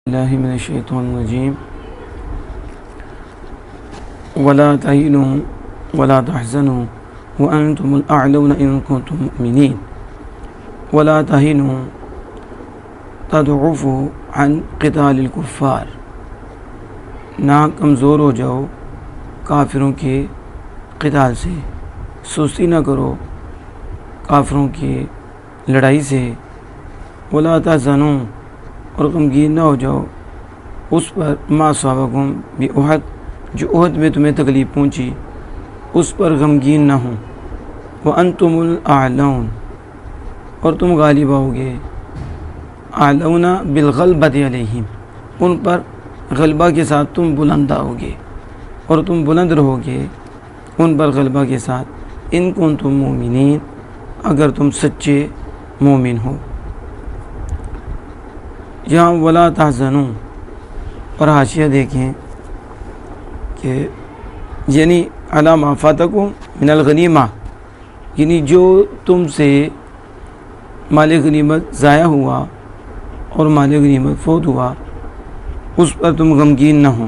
اللہ من الشیطان الرجیم ولا تهنوا ولا تحزنوا وانتم الاعلون ان كنتم مؤمنین ولا تهنوا تضعفوا عن قتال الکفار، نہ کمزور ہو جاؤ کافروں کے قتال سے، سستی نہ کرو کافروں کی لڑائی سے، ولا تحزنوا اور غمگین نہ ہو جاؤ اس پر ما اصابکم بأحد جو احد میں تمہیں تکلیف پہنچی اس پر غمگین نہ ہوں، وانتم الاعلون اور تم غالب آؤ گے، اعلون بالغلبۃ علیہم ان پر غلبہ کے ساتھ تم بلند آؤ گے اور تم بلند رہو گے ان پر غلبہ کے ساتھ، ان کنتم مومنین اگر تم سچے مومن ہو۔ یہاں ولا تحزنوا اور حاشیہ دیکھیں کہ یعنی علی ما فاتکم من الغنیمہ، یعنی جو تم سے مال غنیمت ضائع ہوا اور مال غنیمت فوت ہوا اس پر تم غمگین نہ ہو،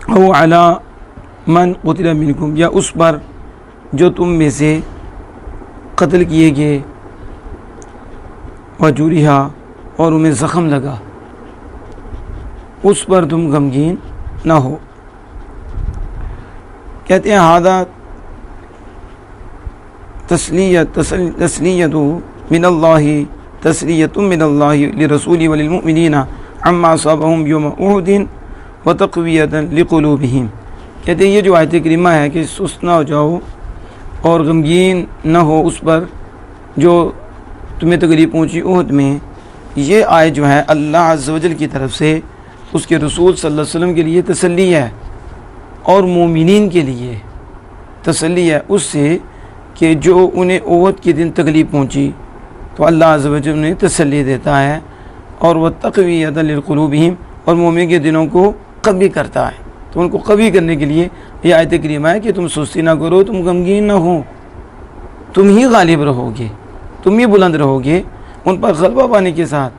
او علی من قتل منکم یا اس پر جو تم میں سے قتل کیے گئے، وجرحا اور انہیں زخم لگا اس پر تم غمگین نہ ہو۔ کہتے ہیں ہذا تسلیۃ من اللہ، تسلیۃ من اللہ لرسول وللمؤمنین عما اصابهم یوم احد وتقویۃ لقلوبہم۔ کہتے ہیں یہ جو آیت کریمہ ہے کہ سست نہ ہو جاؤ اور غمگین نہ ہو اس پر جو تمہیں تکلیف پہنچی احد میں، یہ آیت جو ہے اللہ عز و جل کی طرف سے اس کے رسول صلی اللہ علیہ وسلم کے لیے تسلی ہے اور مومنین کے لیے تسلی ہے اس سے کہ جو انہیں احد کے دن تکلیف پہنچی تو اللہ عز و جل انہیں تسلی دیتا ہے، اور وہ تقویۃ للقلوبہم اور مومن کے دنوں کو قوی کرتا ہے، تو ان کو قوی کرنے کے لیے یہ آیت کریمہ ہے کہ تم سستی نہ کرو، تم غمگین نہ ہو، تم ہی غالب رہو گے، تم ہی بلند رہو گے ان پر غلبہ پانے کے ساتھ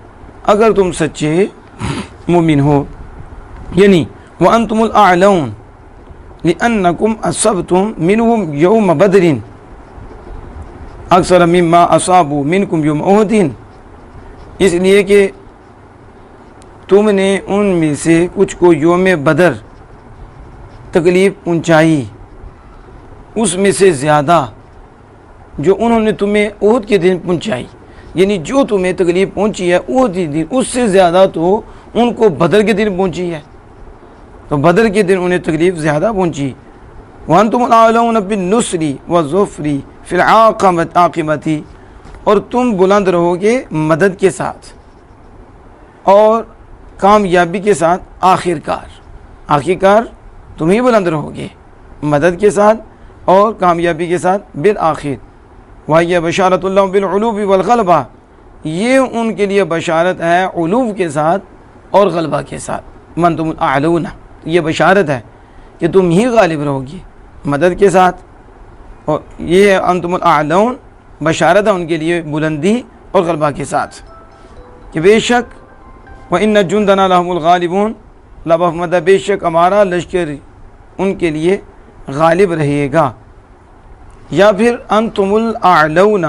اگر تم سچے مومن ہو۔ یعنی وانتم الاعلون لانکم اصبتم منہم یوم بدر اکثر مما اصابوا منکم یوم احد، اس لیے کہ تم نے ان میں سے کچھ کو یوم بدر تکلیف پہنچائی اس میں سے زیادہ جو انہوں نے تمہیں احد کے دن پہنچائی، یعنی جو تمہیں تکلیف پہنچی ہے احد کے دن اس سے زیادہ تو ان کو بدر کے دن پہنچی ہے، تو بدر کے دن انہیں تکلیف زیادہ پہنچی۔ وانتم الاعلون بالنصر والظفر فی العاقبۃ، اور تم بلند رہو گے مدد کے ساتھ اور کامیابی کے ساتھ، آخرکار تم ہی بلند رہو گے مدد کے ساتھ اور کامیابی کے ساتھ بالآخر۔ وَهِيَ بَشَارَةُ اللَّهُ بِالْعُلُوِّ وَالْغَلَبَةِ، یہ ان کے لیے بشارت ہے علو کے ساتھ اور غلبہ کے ساتھ۔ وَأَنْتُمُ الْأَعْلَوْنَ، یہ بشارت ہے کہ تم ہی غالب رہو گی مدد کے ساتھ، اور یہ ہے انتم الاعلون، بشارت ہے ان کے لیے بلندی اور غلبہ کے ساتھ کہ بے شک وَإِنَّ جُنْدَنَا لَهُمُ الْغَالِبُونَ، اللہ محمد بے شک ہمارا لشکر ان کے لیے غالب رہے گا۔ یا پھر انتم الاعلون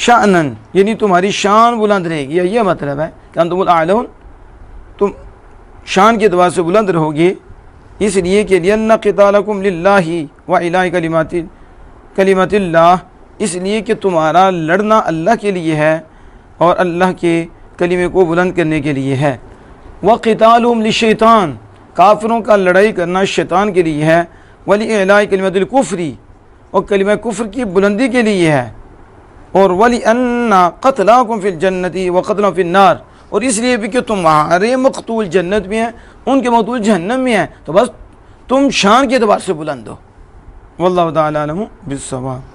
شأناً، یعنی تمہاری شان بلند رہے گی، یہ مطلب ہے کہ انتم الاعلون تم شان کے اعتبار سے بلند رہو گے، اس لیے کہ لِأَنَّ قِتَالَكُمْ لِلَّهِ وَإِلَٰهِ کلمات اللہ، اس لیے کہ تمہارا لڑنا اللہ کے لیے ہے اور اللہ کے کلمے کو بلند کرنے کے لیے ہے۔ وَقِتَالُهُمْ لِلشَّيْطَانِ، کافروں کا لڑائی کرنا شیطان کے لیے ہے، وَلِإِعْلَاءِ کلمۃ الکفر، اور کلمہ کفر کی بلندی کے لیے ہے، اور وَلِأَنَّ قَتْلَاكُمْ فِي الْجَنَّةِ وَقَتْلَاكُمْ فِي النَّارِ، اور اس لیے بھی کہ تمہارے مقتول جنت میں ہیں ان کے مقتول جہنم میں ہیں، تو بس تم شان کے اعتبار سے بلند ہو۔ واللہ تعالی اعلم بالصواب۔